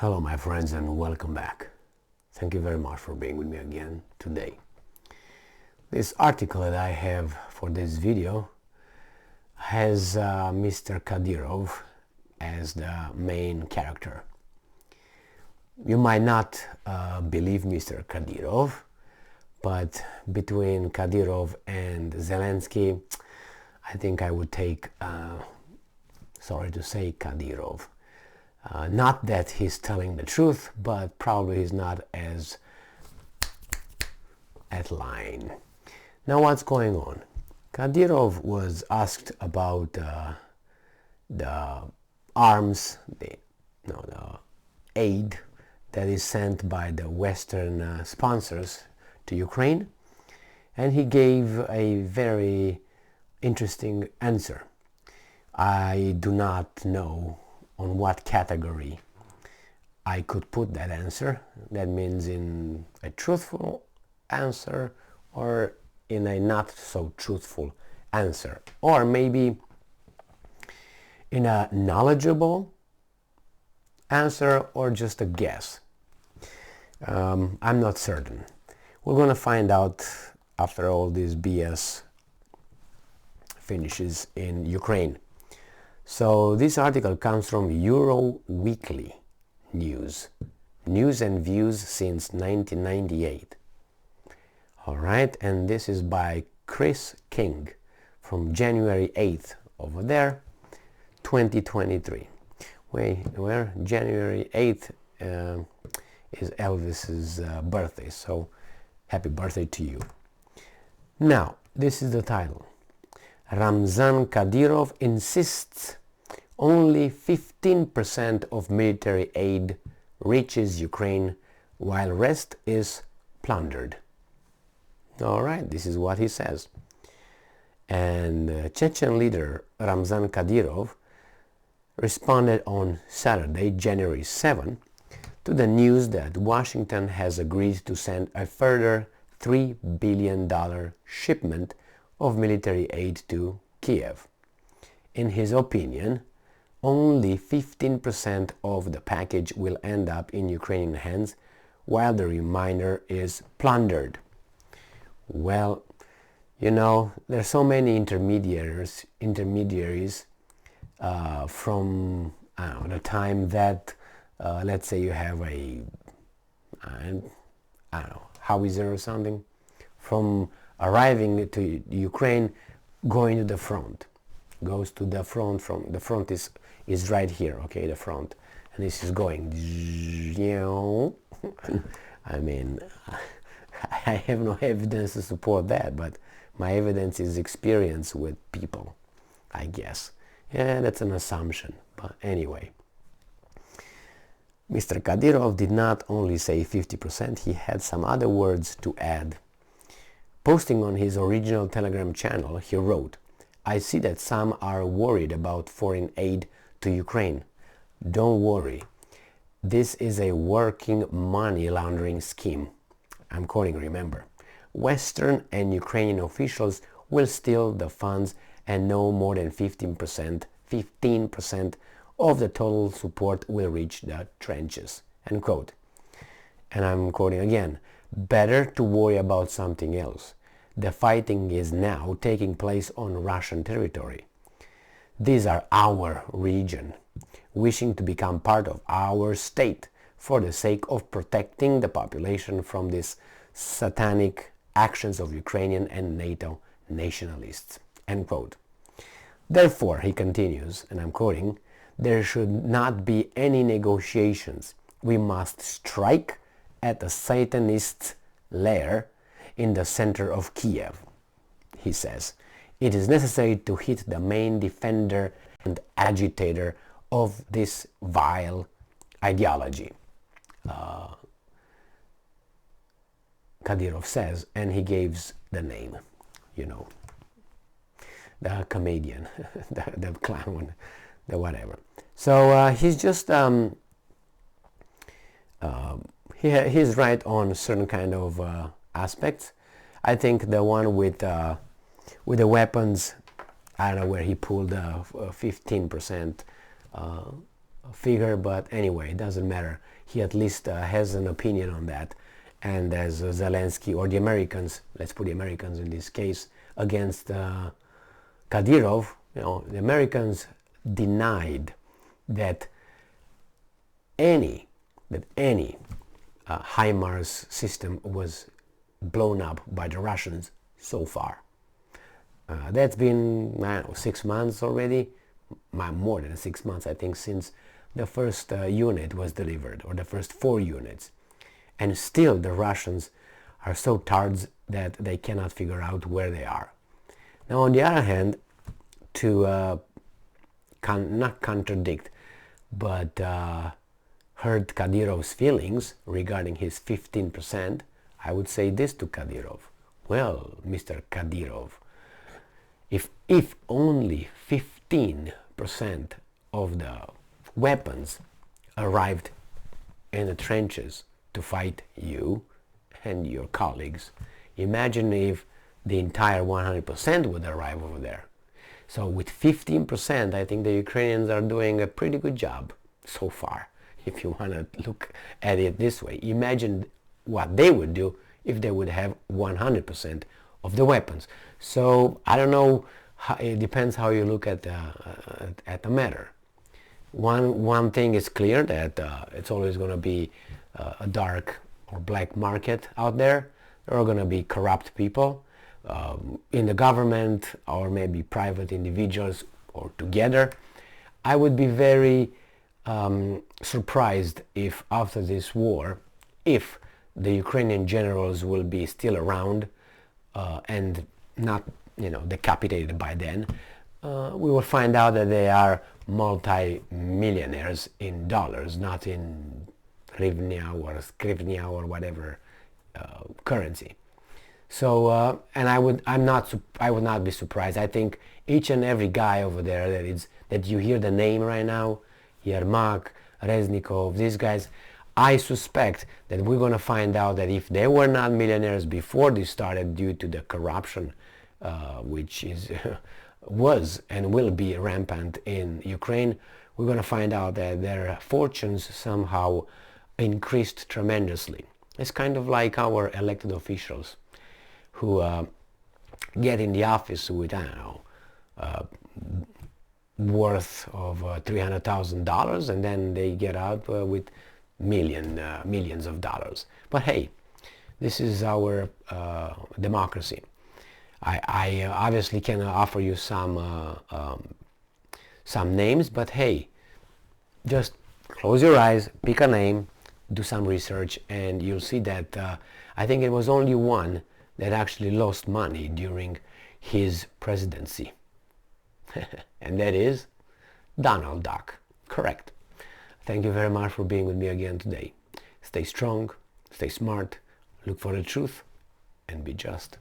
Hello my friends and welcome back. Thank you very much for being with me again today. This article that I have for this video has Mr. Kadyrov as the main character. You might not believe Mr. Kadyrov, but between Kadyrov and Zelensky, I think I would take, sorry to say, Kadyrov. Not that he's telling the truth, but probably he's not as at line. Now what's going on? Kadyrov was asked about the arms, the aid that is sent by the Western sponsors to Ukraine, and he gave a very interesting answer. I do not know on what category I could put that answer. That means in a truthful answer or in a not so truthful answer, or maybe in a knowledgeable answer or just a guess. I'm not certain. We're going to find out after all this BS finishes in Ukraine. So this article comes from Euro Weekly News and Views since 1998. All right, and this is by Chris King from January 8th over there, 2023. Where January 8th is Elvis's birthday, so happy birthday to you. Now, this is the title. Ramzan Kadyrov insists only 15% of military aid reaches Ukraine while rest is plundered. All right, this is what he says. And Chechen leader Ramzan Kadyrov responded on Saturday, January 7, to the news that Washington has agreed to send a further $3 billion shipment of military aid to Kiev. In his opinion, only 15% of the package will end up in Ukrainian hands, while the remainder is plundered. Well, you know, there's so many intermediaries from the time that, let's say you have a, howitzer or something, from arriving to Ukraine, going to the front, goes to the front. From the front is right here, okay, the front, and this is going. I mean, I have no evidence to support that, but my evidence is experience with people, I guess. Yeah, that's an assumption, but anyway. Mr. Kadyrov did not only say 50%, he had some other words to add. Posting on his original Telegram channel, he wrote, "I see that some are worried about foreign aid to Ukraine. Don't worry. This is a working money laundering scheme." I'm quoting, remember. "Western and Ukrainian officials will steal the funds and no more than 15% of the total support will reach the trenches." End quote. And I'm quoting again. "Better to worry about something else. The fighting is now taking place on Russian territory. These are our region, wishing to become part of our state for the sake of protecting the population from these satanic actions of Ukrainian and NATO nationalists." End quote. "Therefore," he continues, and I'm quoting, "there should not be any negotiations. We must strike at the Satanist lair in the center of Kiev," he says. "It is necessary to hit the main defender and agitator of this vile ideology," Kadyrov says, and he gives the name, you know, the comedian, the clown, the whatever. So he's just he's right on certain kind of aspects. I think the one with the weapons, I don't know where he pulled 15% figure, but anyway, it doesn't matter. He at least has an opinion on that. And as Zelensky, or the Americans, let's put the Americans in this case, against Kadyrov, the Americans denied that any HIMARS system was blown up by the Russians so far. That's been, I don't know, 6 months already, more than 6 months, I think, since the first unit was delivered, or the first 4 units. And still the Russians are so tards that they cannot figure out where they are. Now, on the other hand, to not contradict, but hurt Kadyrov's feelings regarding his 15%, I would say this to Kadyrov. Well, Mr. Kadyrov, if only 15% of the weapons arrived in the trenches to fight you and your colleagues, imagine if the entire 100% would arrive over there. So with 15%, I think the Ukrainians are doing a pretty good job so far, if you want to look at it this way. Imagine what they would do if they would have 100% of the weapons. So I don't know, it depends how you look at the matter. One thing is clear, that it's always going to be a dark or black market out there. There are going to be corrupt people in the government, or maybe private individuals, or together. I would be very surprised if after this war, if the Ukrainian generals will be still around and not, decapitated by then. We will find out that they are multi-millionaires in dollars, not in hryvnia or skrivnia or whatever currency. So, and I would not be surprised. I think each and every guy over there that you hear the name right now, Yermak, Reznikov, these guys, I suspect that we're going to find out that if they were not millionaires before this started, due to the corruption which is was and will be rampant in Ukraine, we're going to find out that their fortunes somehow increased tremendously. It's kind of like our elected officials who get in the office with, I don't know, worth of $300,000, and then they get out with millions of dollars. But hey, this is our democracy. I obviously can offer you some names, but hey, just close your eyes, pick a name, do some research, and you'll see that I think it was only one that actually lost money during his presidency. And that is Donald Duck. Correct. Thank you very much for being with me again today. Stay strong, stay smart, look for the truth, and be just.